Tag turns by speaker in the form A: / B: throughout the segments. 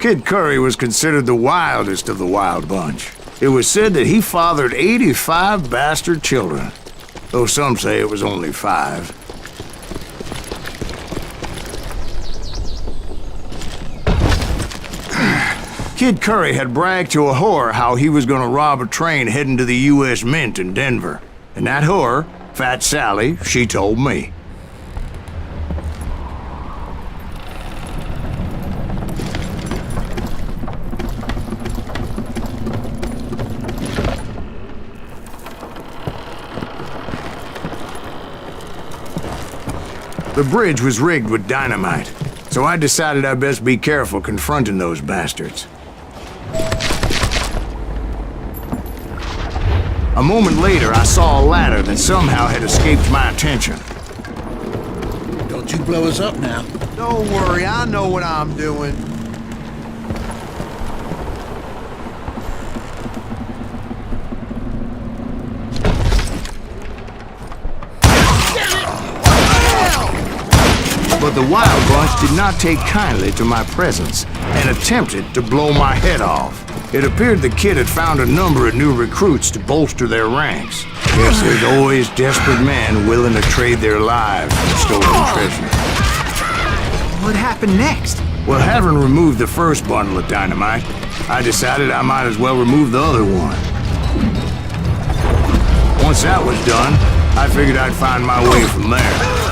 A: Kid Curry was considered the wildest of the wild bunch. It was said that he fathered 85 bastard children, though some say it was only 5. Kid Curry had bragged to a whore how he was gonna rob a train heading to the U.S. Mint in Denver. And that whore, Fat Sally, she told me. The bridge was rigged with dynamite, so I decided I'd best be careful confronting those bastards. A moment later, I saw a ladder that somehow had escaped my attention.
B: Don't you blow us up now.
C: Don't worry, I know what I'm doing.
A: But the wild bunch did not take kindly to my presence and attempted to blow my head off. It appeared the kid had found a number of new recruits to bolster their ranks. Yes, there's always desperate men willing to trade their lives for stolen treasure.
D: What happened next?
A: Well, having removed the first bundle of dynamite, I decided I might as well remove the other one. Once that was done, I figured I'd find my way from there.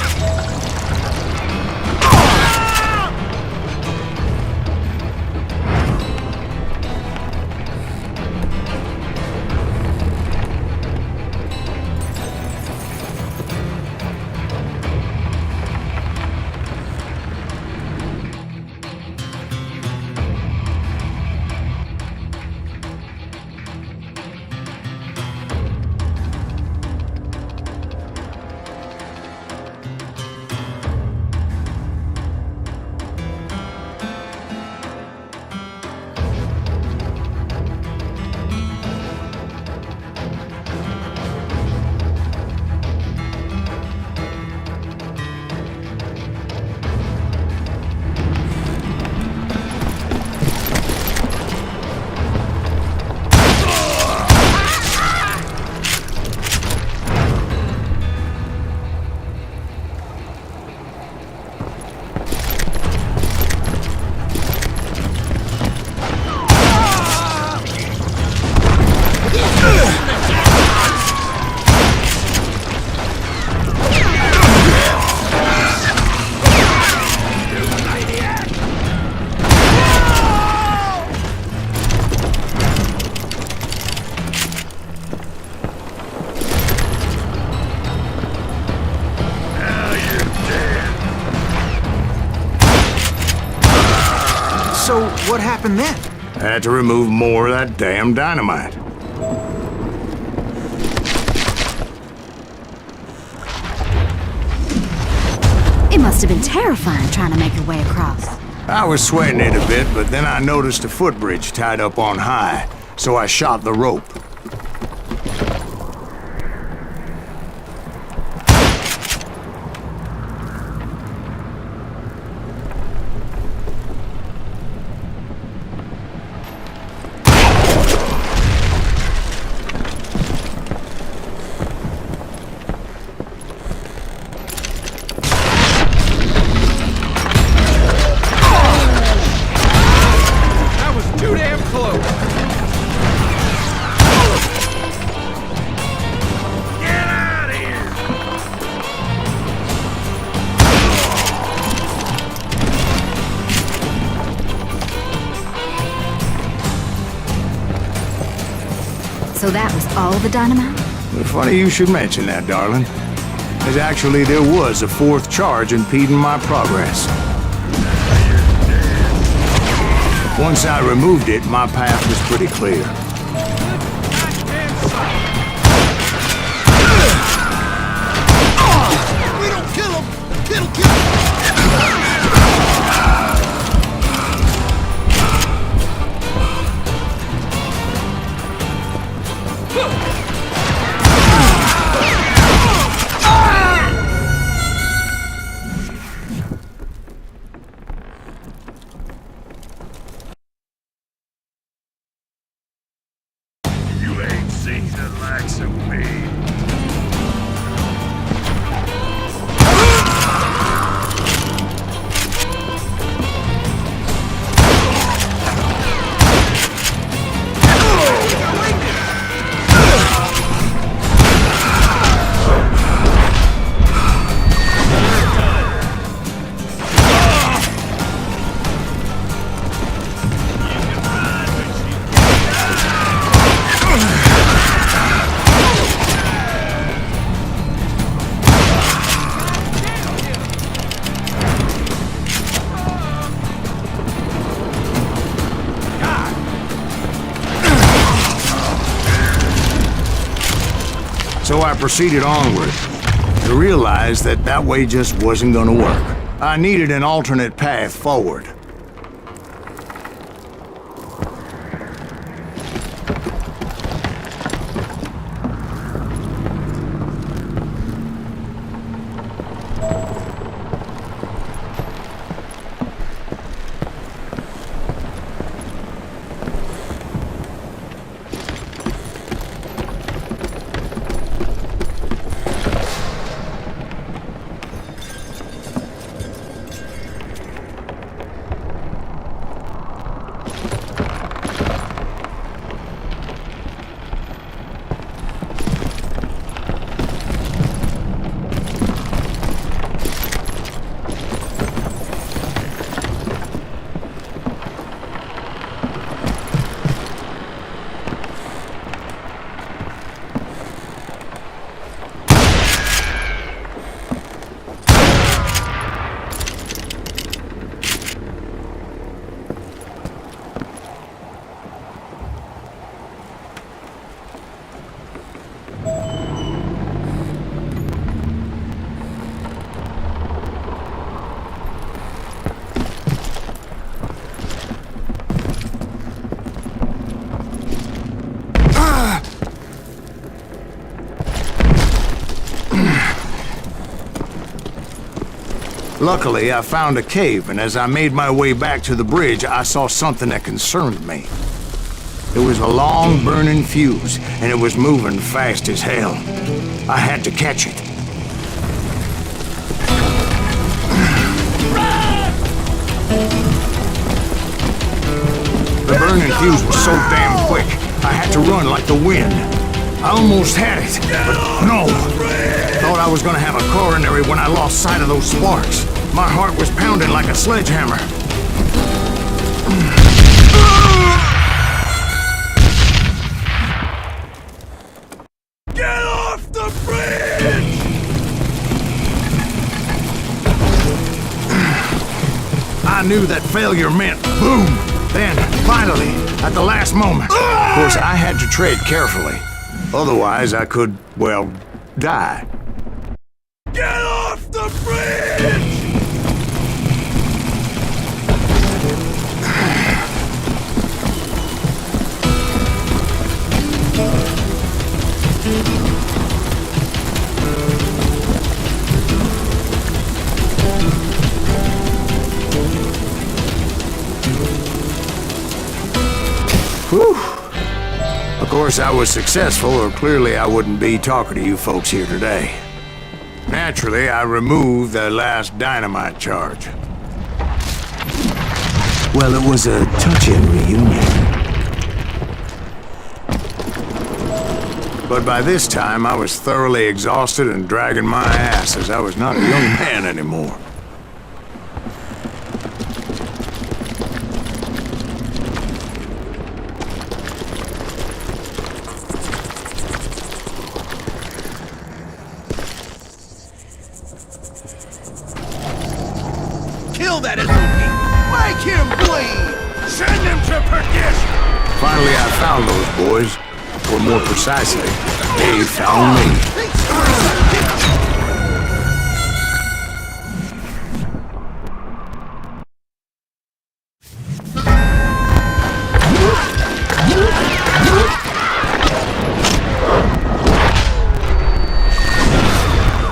D: So, what happened then?
A: I had to remove more of that damn dynamite.
E: It must have been terrifying trying to make your way across.
A: I was sweating it a bit, but then I noticed a footbridge tied up on high, so I shot the rope.
E: So that was all the dynamite?
A: Funny you should mention that, darling. As actually there was a fourth charge impeding my progress. Once I removed it, my path was pretty clear. So I proceeded onward to realize that that way just wasn't gonna work. I needed an alternate path forward. Luckily, I found a cave, and as I made my way back to the bridge, I saw something that concerned me. It was a long, burning fuse, and it was moving fast as hell. I had to catch it. The burning fuse was so damn quick, I had to run like the wind. I almost had it, but no. Thought I was gonna have a coronary when I lost sight of those sparks. My heart was pounding like a sledgehammer.
B: Get off the bridge!
A: I knew that failure meant boom. Then, finally, at the last moment. Of course, I had to tread carefully. Otherwise, I could, well, die.
B: Get off the bridge!
A: Whew. Of course, I was successful, or clearly I wouldn't be talking to you folks here today. Naturally, I removed the last dynamite charge. Well, it was a touching reunion. But by this time, I was thoroughly exhausted and dragging my ass as I was not a young man anymore.
B: Kill that Azuki! Make him bleed! Send him to perdition!
A: Finally, I found those boys. Or more precisely, they found me.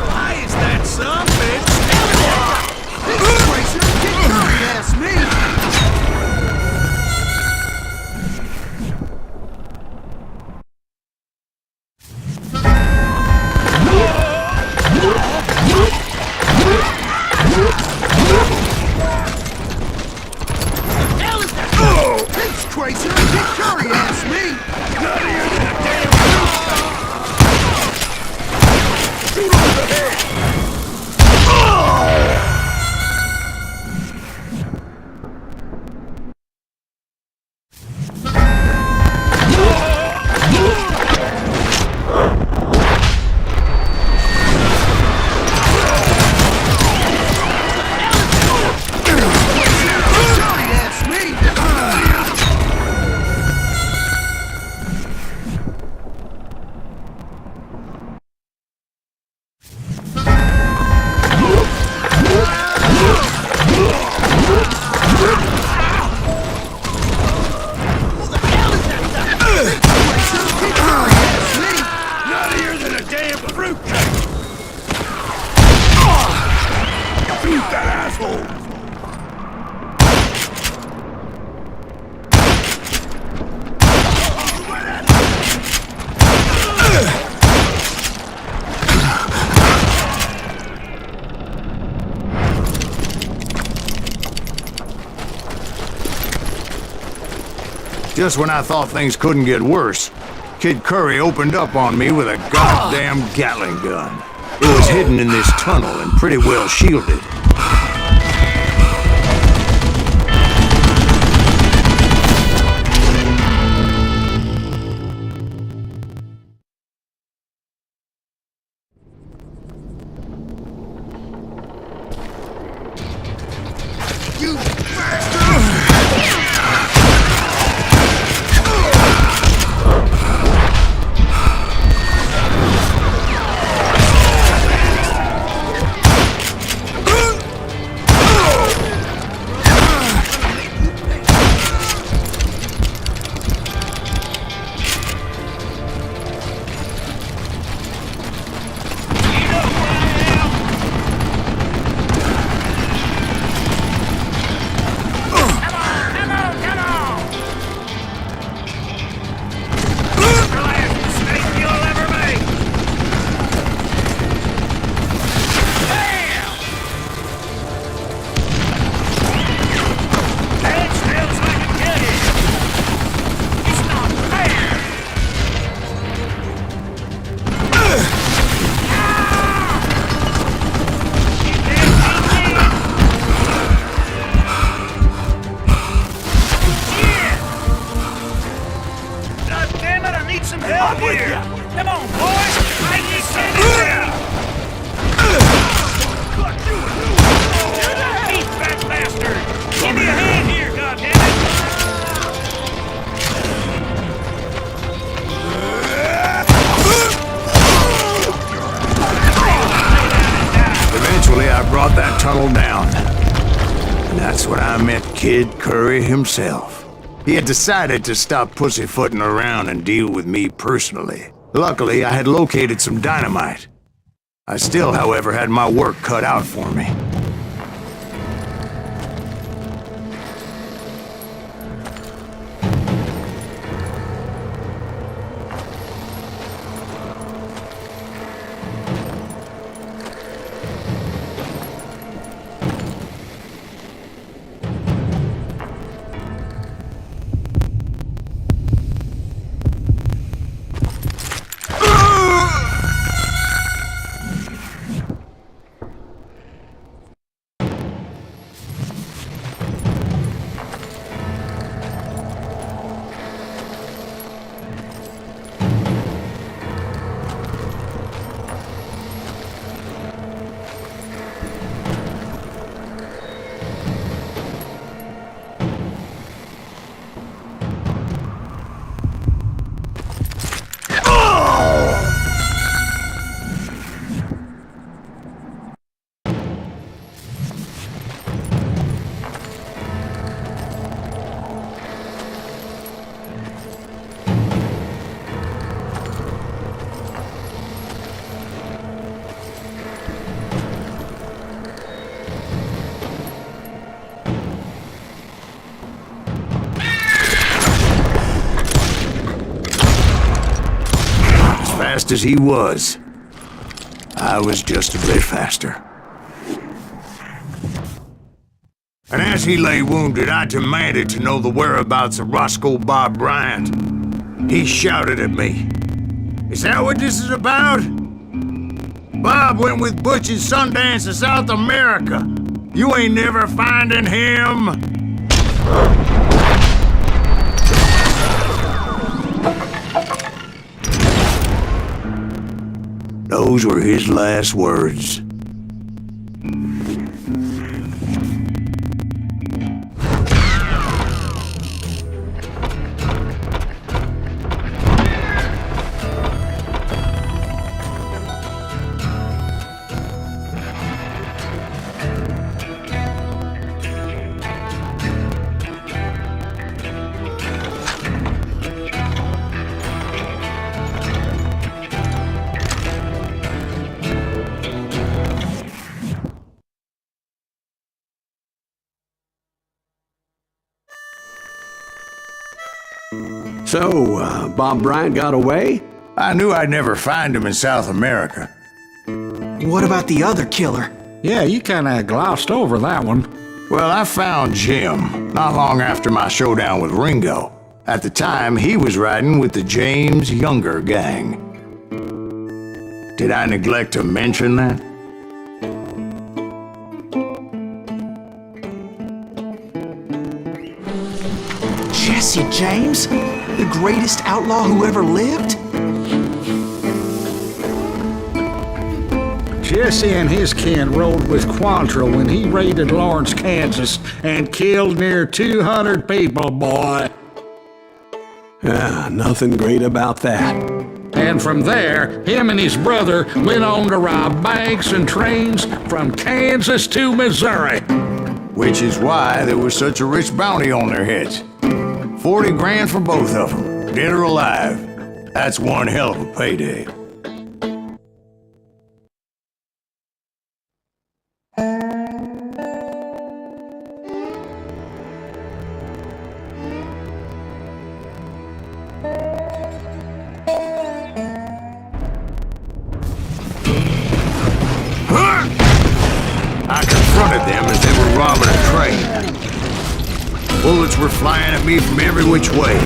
B: Why is that son, bitch? That's me!
A: Just when I thought things couldn't get worse, Kid Curry opened up on me with a goddamn Gatling gun. It was hidden in this tunnel and pretty well shielded.
B: You bastard!
A: Brought that tunnel down. And that's when I met Kid Curry himself. He had decided to stop pussyfooting around and deal with me personally. Luckily, I had located some dynamite. I still, however, had my work cut out for me. Fast as he was, I was just a bit faster. And as he lay wounded, I demanded to know the whereabouts of Roscoe Bob Bryant. He shouted at me, "Is that what this is about? Bob went with Butch and Sundance to South America. You ain't never finding him." Those were his last words.
F: So, Bob Bryant got away?
A: I knew I'd never find him in South America.
D: What about the other killer?
G: Yeah, you kinda glossed over that one.
A: Well, I found Jim not long after my showdown with Ringo. At the time, he was riding with the James Younger gang. Did I neglect to mention that?
D: Jesse James? The greatest outlaw who ever lived?
G: Jesse and his kin rode with Quantrill when he raided Lawrence, Kansas, and killed near 200 people, boy.
F: Nothing great about that.
G: And from there, him and his brother went on to rob banks and trains from Kansas to Missouri.
A: Which is why there was such a rich bounty on their heads. 40 grand for both of them, dead or alive. That's one hell of a payday. I confronted them as they were robbing a train. Bullets were flying at me from every which way.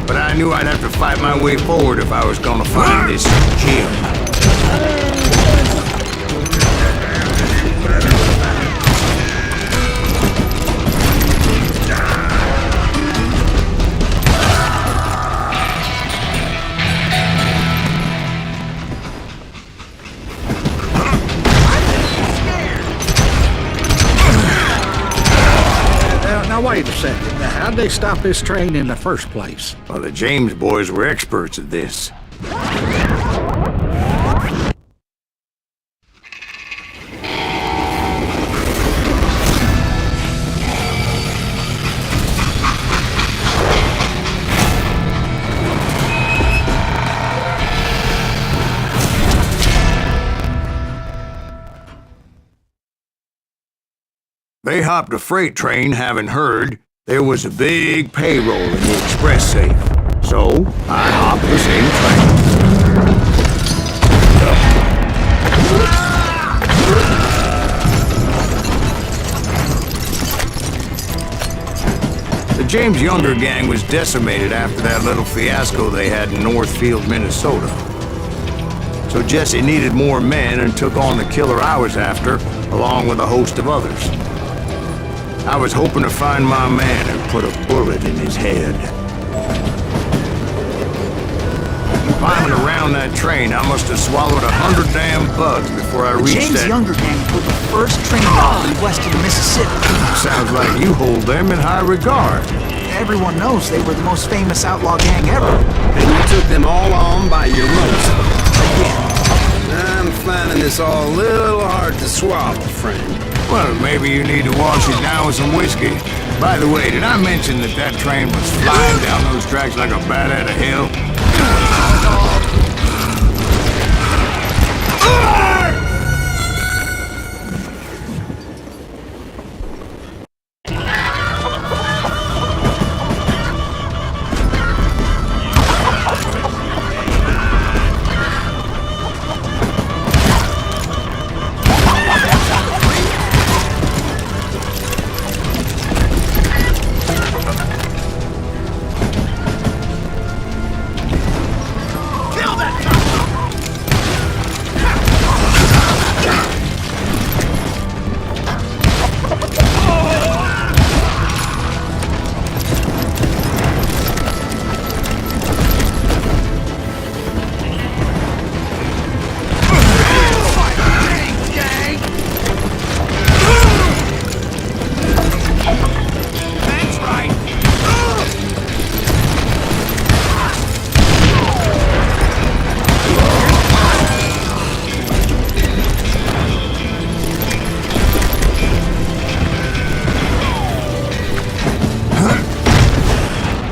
A: But I knew I'd have to fight my way forward if I was gonna find this Jim.
G: Now wait a second. How'd they stop this train in the first place?
A: Well, the James boys were experts at this. They hopped a freight train, having heard there was a big payroll in the express safe. So, I hopped the same train. The James Younger gang was decimated after that little fiasco they had in Northfield, Minnesota. So Jesse needed more men and took on the killer I was after, along with a host of others. I was hoping to find my man and put a bullet in his head. Climbing around that train, I must have swallowed 100 damn bugs before I reached
D: James
A: that...
D: Younger gang put the first train off west of the Mississippi.
A: Sounds like you hold them in high regard.
D: Everyone knows they were the most famous outlaw gang ever.
F: And you took them all on by your ropes. Again. I'm finding this all a little hard to swallow, friend.
A: Well, maybe you need to wash it down with some whiskey. By the way, did I mention that that train was flying down those tracks like a bat out of hell?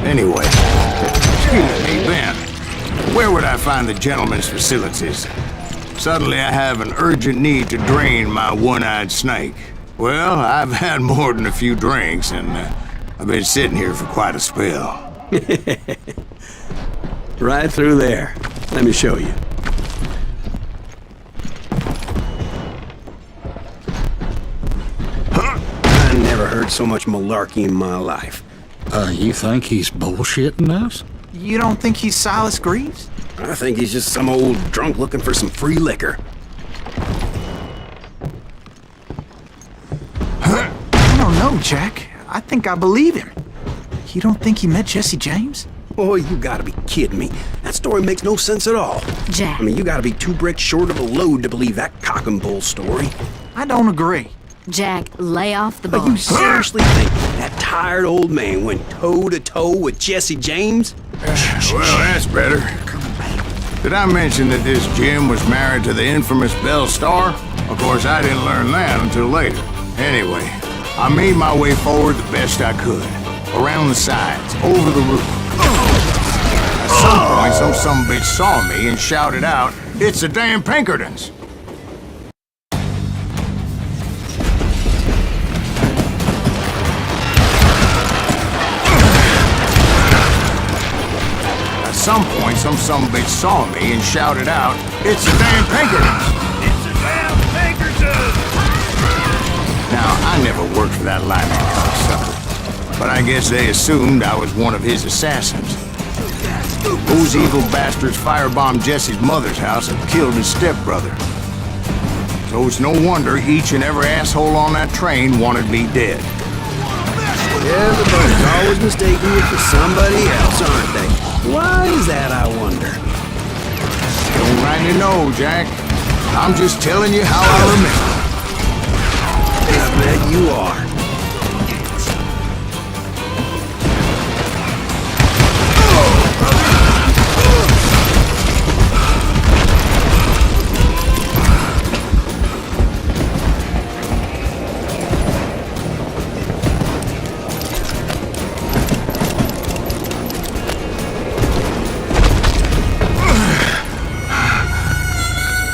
A: Anyway, excuse me, Ben. Where would I find the gentleman's facilities? Suddenly I have an urgent need to drain my one-eyed snake. Well, I've had more than a few drinks, and I've been sitting here for quite a spell.
F: Right through there. Let me show you. I never heard so much malarkey in my life.
G: You think he's bullshitting us?
D: You don't think he's Silas Greaves?
F: I think he's just some old drunk looking for some free liquor.
D: I don't know, Jack. I think I believe him. You don't think he met Jesse James?
F: Oh, you gotta be kidding me. That story makes no sense at all.
E: Jack.
F: I mean, you gotta be 2 bricks short of a load to believe that cock and bull story.
D: I don't agree.
E: Jack, lay off the
F: But you
E: bullshit.
F: seriously think that tired old man went toe-to-toe with Jesse James?
A: Well, that's better. Did I mention that this Jim was married to the infamous Belle Starr? Of course, I didn't learn that until later. Anyway, I made my way forward the best I could. Around the sides, over the roof. At some point, some sumbitch saw me and shouted out, "It's the damn Pinkertons!" At some point, some sumbitch saw me and shouted out, "It's the damn Pinkertons!"
B: It's a damn Pinkerton!
A: Now, I never worked for that lyman cocksucker, but I guess they assumed I was one of his assassins. Those evil bastards firebombed Jesse's mother's house and killed his stepbrother. So it's no wonder each and every asshole on that train wanted me dead.
F: Everybody's always mistaking you for somebody else, aren't they? Why is that, I wonder?
A: Don't rightly know, Jack. I'm just telling you how I remember.
F: I bet you are.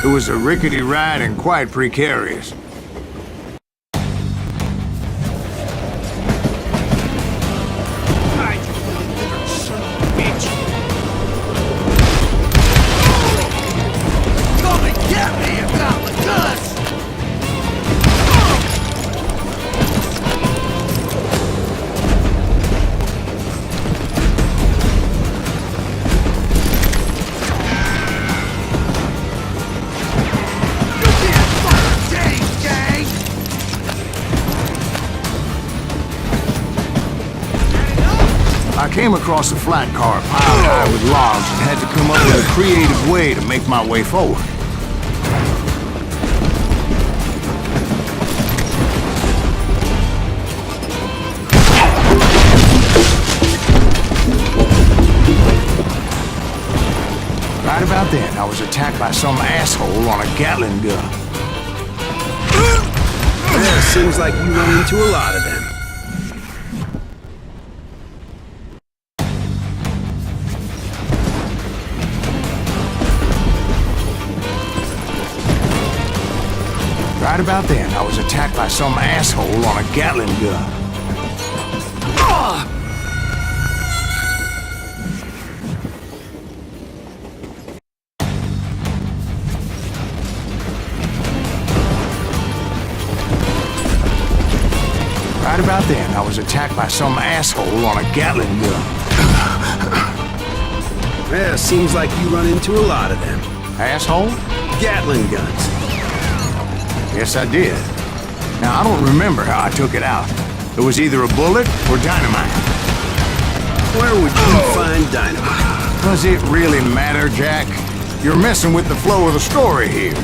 A: It was a rickety ride and quite precarious.
B: Come and get me about the guns!
A: I came across a flat car piled high with logs and had to come up with a creative way to make my way forward. Right about then, I was attacked by some asshole on a Gatling gun.
F: Yeah, seems like you run into a lot of them.
A: Right about then, I was attacked by some asshole on a Gatling gun. Right about then, I was attacked by some asshole on a Gatling gun.
F: Yeah, seems like you run into a lot of them.
A: Asshole?
F: Gatling guns.
A: Yes, I did. Now, I don't remember how I took it out. It was either a bullet or dynamite.
F: Where would you find dynamite?
A: Does it really matter, Jack? You're messing with the flow of the story here.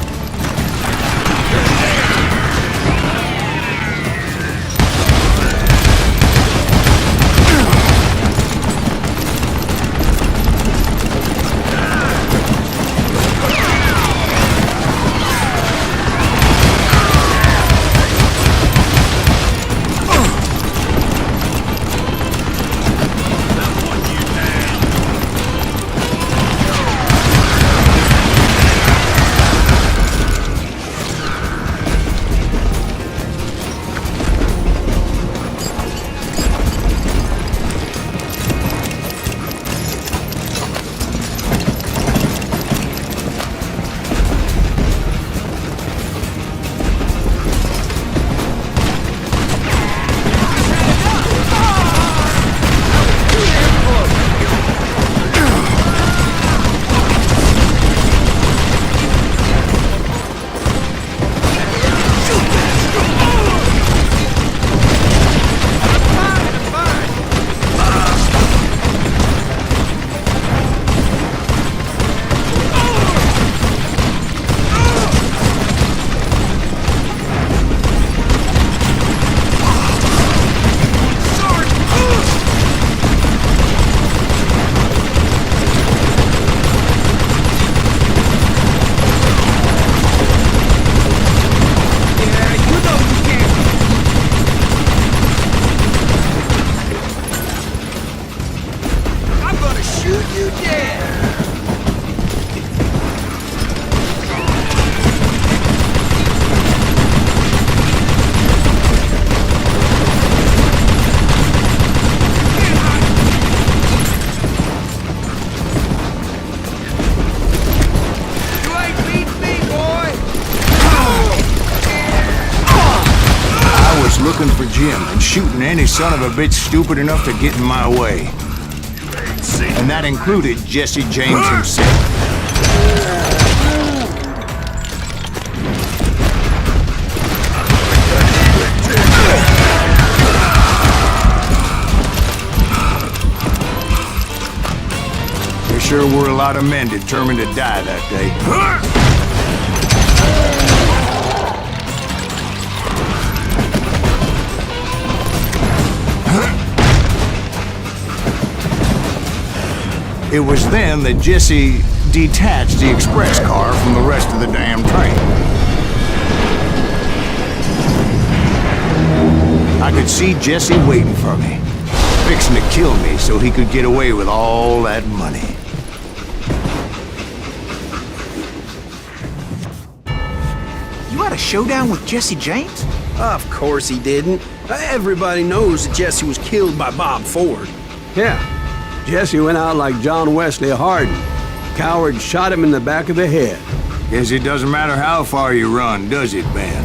A: looking for Jim and shooting any son of a bitch stupid enough to get in my way. And that included Jesse James himself. There sure were a lot of men determined to die that day. It was then that Jesse detached the express car from the rest of the damn train. I could see Jesse waiting for me, fixing to kill me so he could get away with all that money.
D: You had a showdown with Jesse James?
F: Of course he didn't. Everybody knows that Jesse was killed by Bob Ford.
H: Yeah, Jesse went out like John Wesley Hardin. Coward shot him in the back of the head.
A: Guess it doesn't matter how far you run, does it, Ben?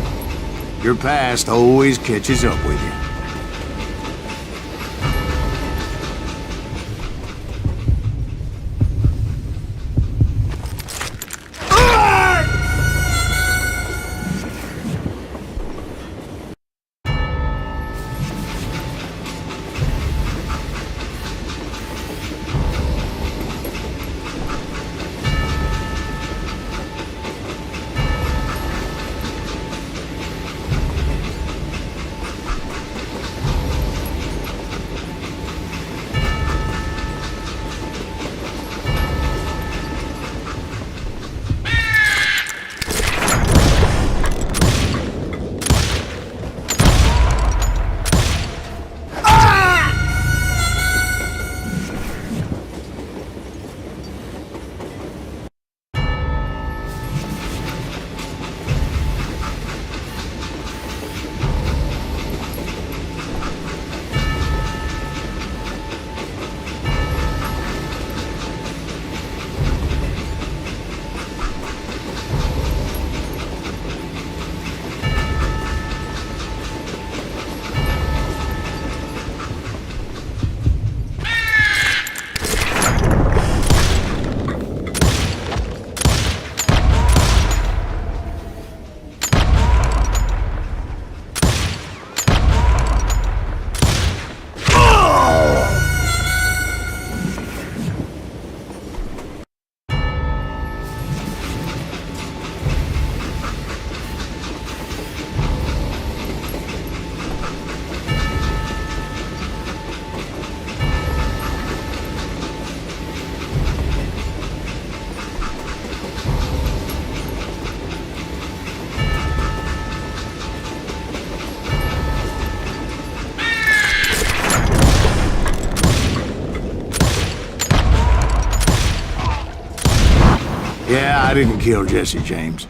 A: Your past always catches up with you. Yeah, I didn't kill Jesse James.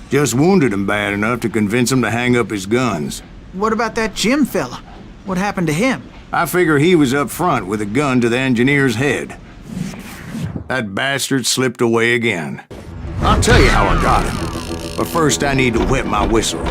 A: Just wounded him bad enough to convince him to hang up his guns.
D: What about that Jim fella? What happened to him?
A: I figure he was up front with a gun to the engineer's head. That bastard slipped away again. I'll tell you how I got him. But first I need to wet my whistle.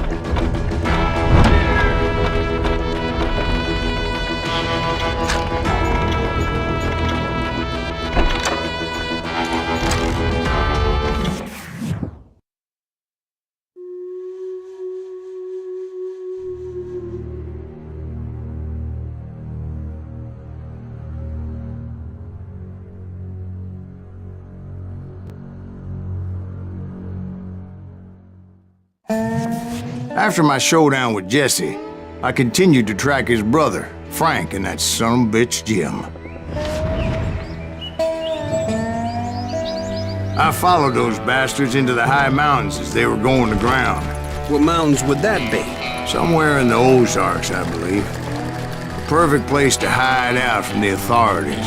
A: After my showdown with Jesse, I continued to track his brother, Frank, and that son of a bitch, Jim. I followed those bastards into the high mountains as they were going to ground.
F: What mountains would that be?
A: Somewhere in the Ozarks, I believe. A perfect place to hide out from the authorities.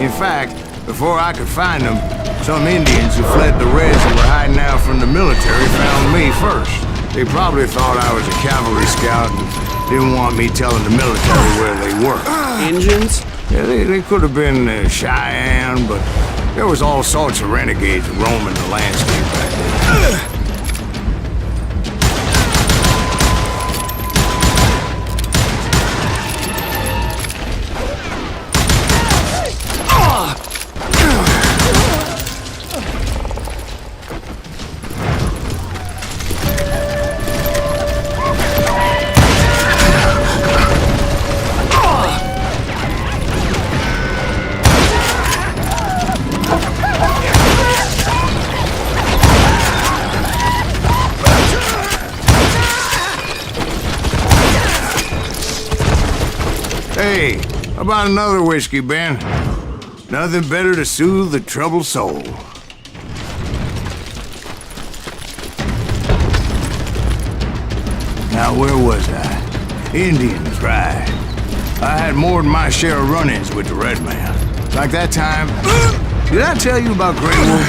A: In fact, before I could find them, some Indians who fled the Reds and were hiding out from the military found me first. They probably thought I was a cavalry scout and didn't want me telling the military where they were.
F: Indians?
A: Yeah, they could have been Cheyenne, but there was all sorts of renegades roaming the landscape back then. Hey, how about another whiskey, Ben? Nothing better to soothe the troubled soul. Now, where was I? Indians, right. I had more than my share of run-ins with the red man. Like that time... Did I tell you about Grey Wolf?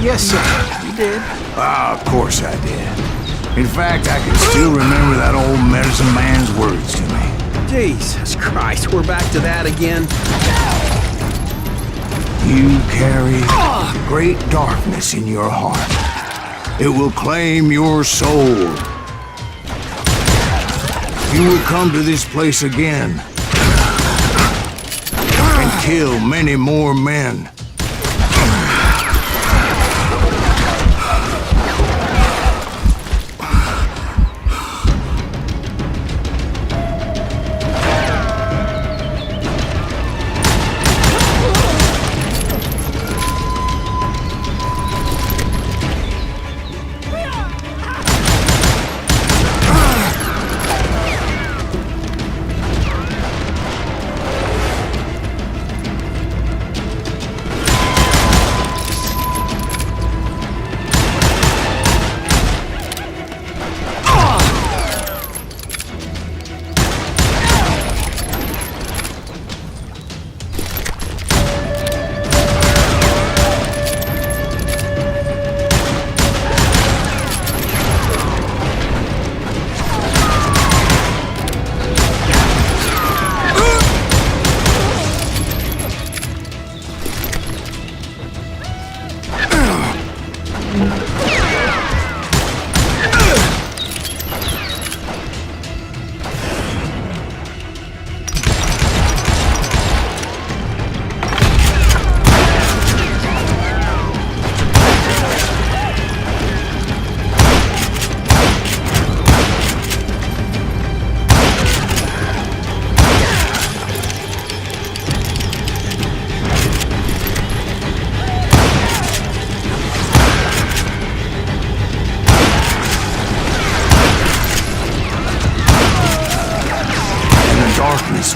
D: Yes, sir. You did.
A: Ah, of course I did. In fact, I can still remember that old medicine man's words to me.
F: Jesus Christ, we're back to that again.
A: You carry great darkness in your heart. It will claim your soul. You will come to this place again and kill many more men.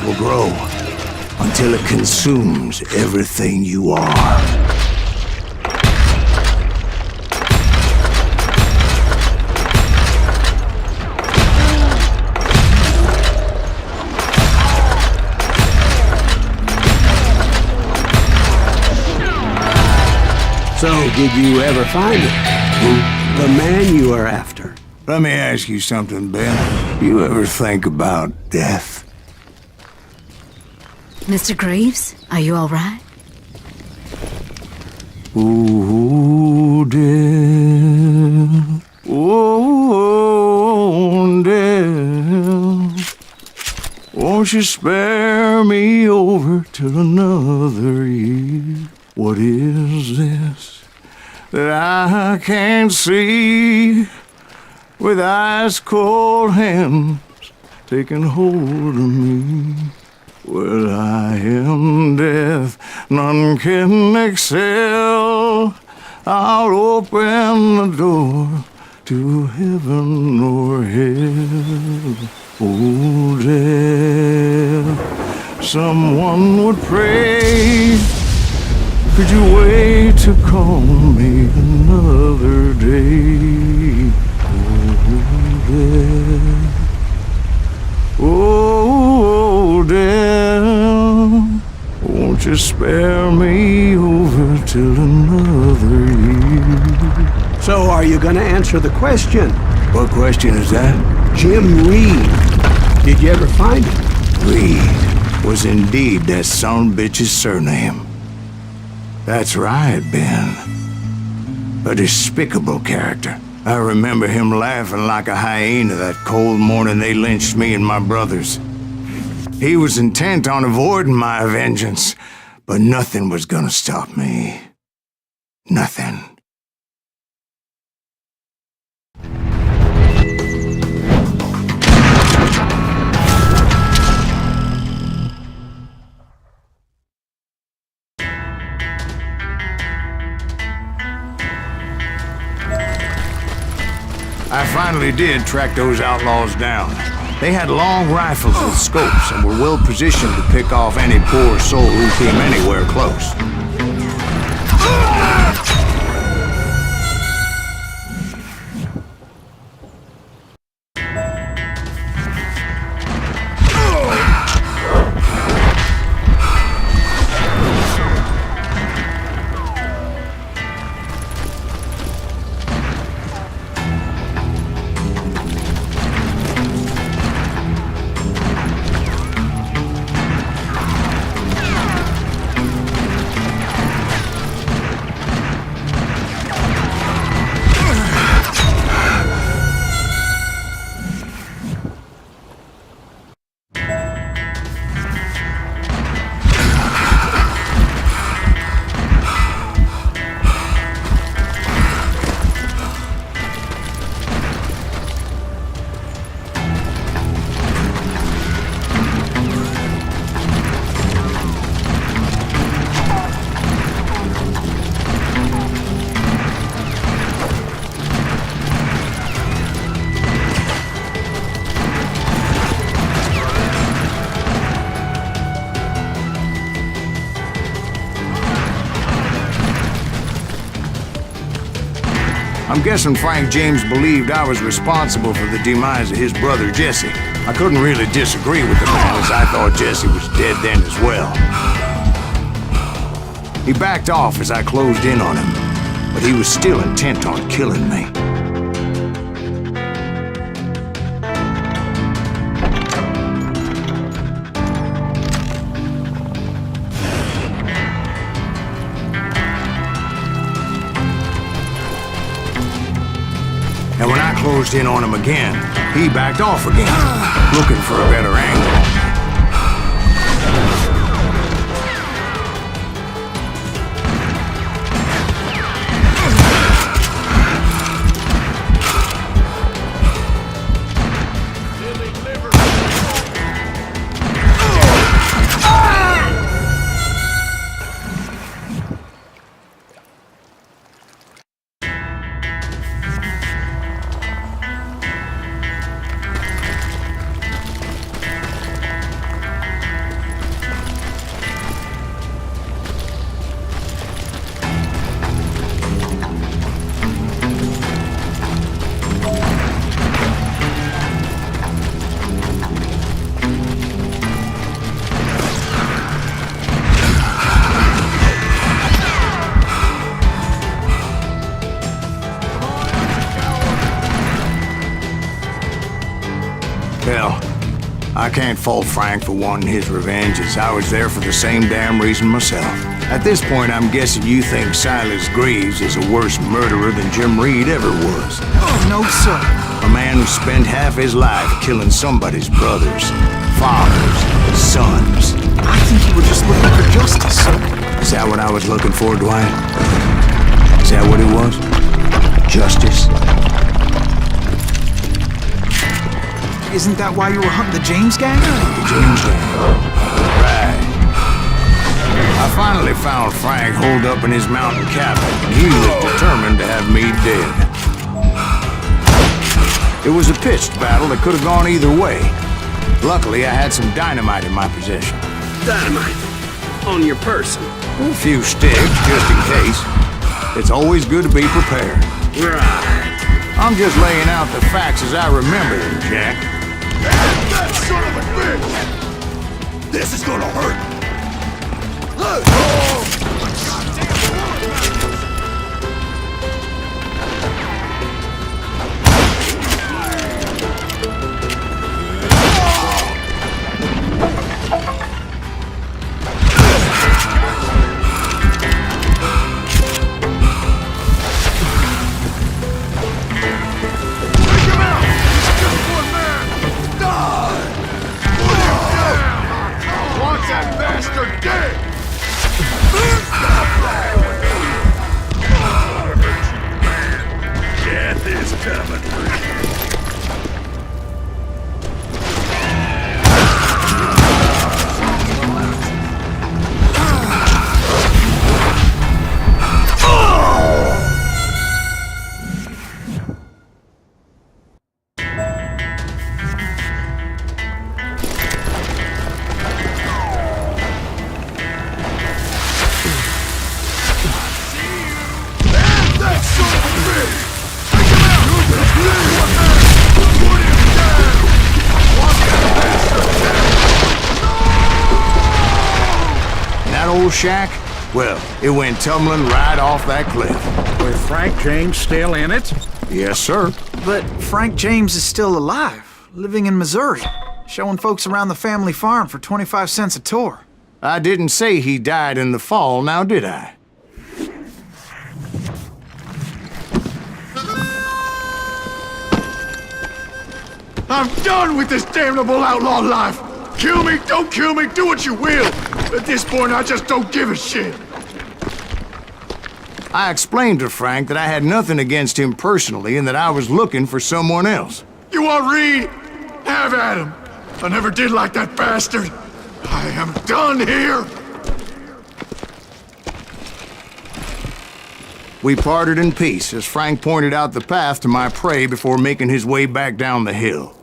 A: Will grow until it consumes everything you are.
H: So, did you ever find it? The man you are after?
A: Let me ask you something, Ben. You ever think about death?
E: Mr. Greaves, are you all right?
A: Oh, death. Oh, death. Won't you spare me over till another year? What is this that I can't see with ice cold hands taking hold of me? Well, I am death, none can excel. I'll open the door to heaven or hell. Oh, death, someone would pray. Could you wait to call me another day? Oh, death. Oh, death, won't you spare me over till another year?
H: So, are you gonna answer the question?
A: What question is that?
H: Jim Reed. Did you ever find him?
A: Reed was indeed that son-bitch's surname. That's right, Ben. A despicable character. I remember him laughing like a hyena that cold morning they lynched me and my brothers. He was intent on avoiding my vengeance, but nothing was gonna stop me. Nothing. I finally did track those outlaws down. They had long rifles with scopes and were well positioned to pick off any poor soul who came anywhere close. I'm guessing Frank James believed I was responsible for the demise of his brother Jesse. I couldn't really disagree with the man, as I thought Jesse was dead then as well. He backed off as I closed in on him, but he was still intent on killing me. And when I closed in on him again, he backed off again, looking for a better angle. Hell, I can't fault Frank for wanting his revenge, as I was there for the same damn reason myself. At this point, I'm guessing you think Silas Greaves is a worse murderer than Jim Reed ever was.
D: Oh, no, sir.
A: A man who spent half his life killing somebody's brothers, fathers, sons.
D: I think you were just looking for justice, sir.
A: Is that what I was looking for, Dwight? Is that what it was? Justice?
D: Isn't that why you were hunting the James gang?
A: The James gang. Right. I finally found Frank holed up in his mountain cabin, and he was determined to have me dead. It was a pitched battle that could have gone either way. Luckily, I had some dynamite in my possession.
F: Dynamite? On your person?
A: A few sticks, just in case. It's always good to be prepared.
F: Right.
A: I'm just laying out the facts as I remember them, Jack.
B: That son of a bitch! This is gonna hurt! Look! Death is coming.
A: shack, well, it went tumbling right off that cliff.
G: With Frank James still in it?
A: Yes, sir.
D: But Frank James is still alive, living in Missouri, showing folks around the family farm for 25 cents a tour.
A: I didn't say he died in the fall, now did I?
B: I'm done with this damnable outlaw life! Kill me, don't kill me, do what you will! At this point, I just don't give a shit!
A: I explained to Frank that I had nothing against him personally and that I was looking for someone else.
B: You want Reed? Have at him! I never did like that bastard! I am done here!
A: We parted in peace as Frank pointed out the path to my prey before making his way back down the hill.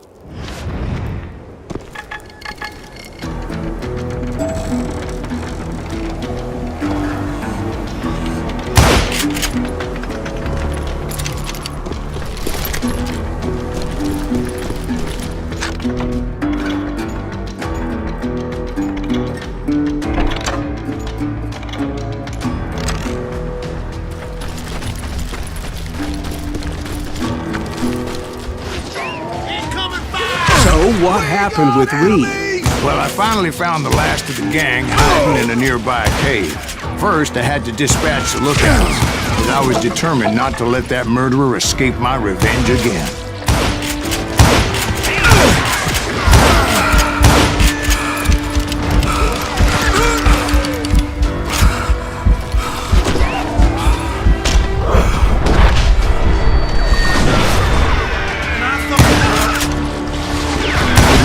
H: So what happened with Reed?
A: Well, I finally found the last of the gang hiding in a nearby cave. First, I had to dispatch the lookouts, but I was determined not to let that murderer escape my revenge again.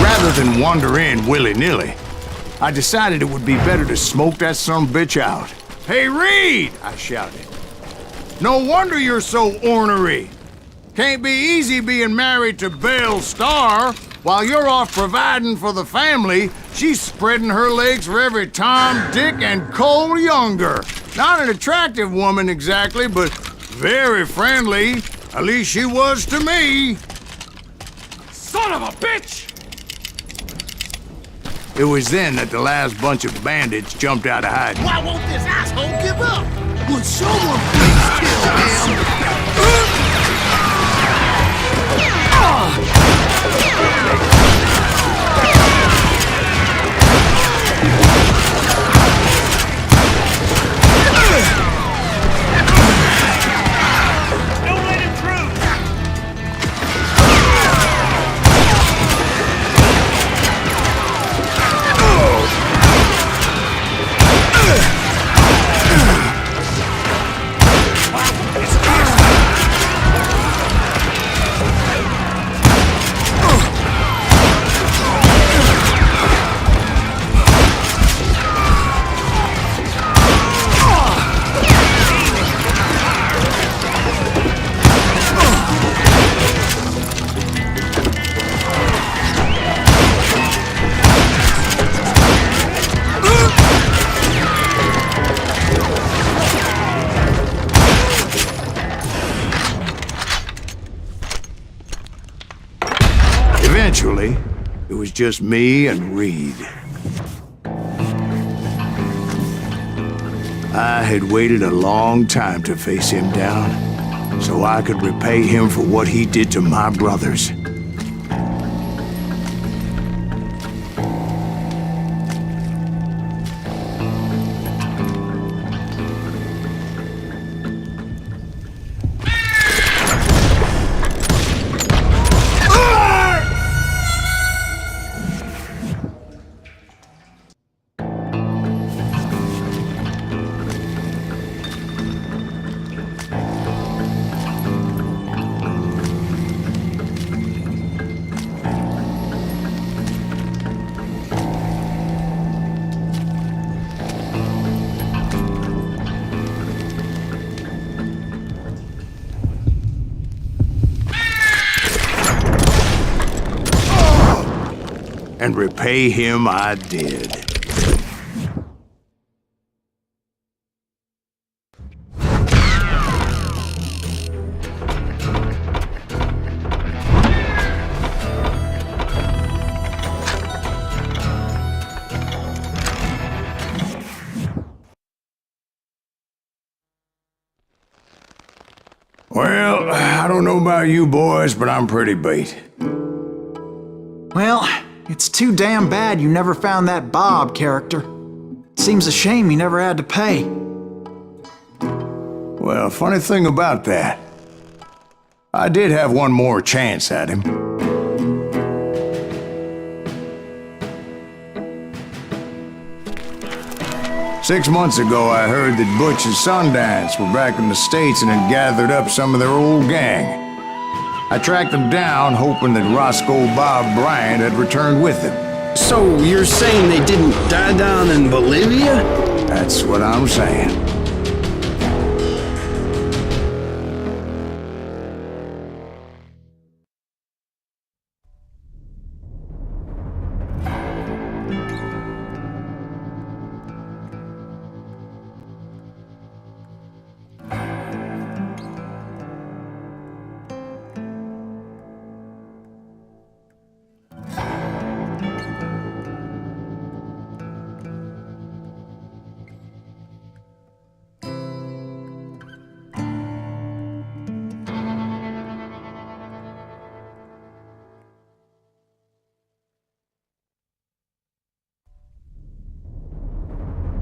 A: Rather than wander in willy-nilly, I decided it would be better to smoke that sumbitch out. "Hey, Reed!" I shouted. "No wonder you're so ornery. Can't be easy being married to Belle Starr. While you're off providing for the family, she's spreading her legs for every Tom, Dick, and Cole Younger. Not an attractive woman exactly, but very friendly. At least she was to me."
B: Son of a bitch!
A: It was then that the last bunch of bandits jumped out of hiding.
B: Why won't this asshole give up? Would someone please kill him? Don't let him through!
A: Eventually, it was just me and Reed. I had waited a long time to face him down, so I could repay him for what he did to my brothers. And repay him I did. Well, I don't know about you boys, but I'm pretty beat.
D: Well, it's too damn bad you never found that Bob character. Seems a shame he never had to pay.
A: Well, funny thing about that, I did have one more chance at him. Six months ago, I heard that Butch and Sundance were back in the States and had gathered up some of their old gang. I tracked them down, hoping that Roscoe Bob Bryant had returned with them.
F: So you're saying they didn't die down in Bolivia?
A: That's what I'm saying.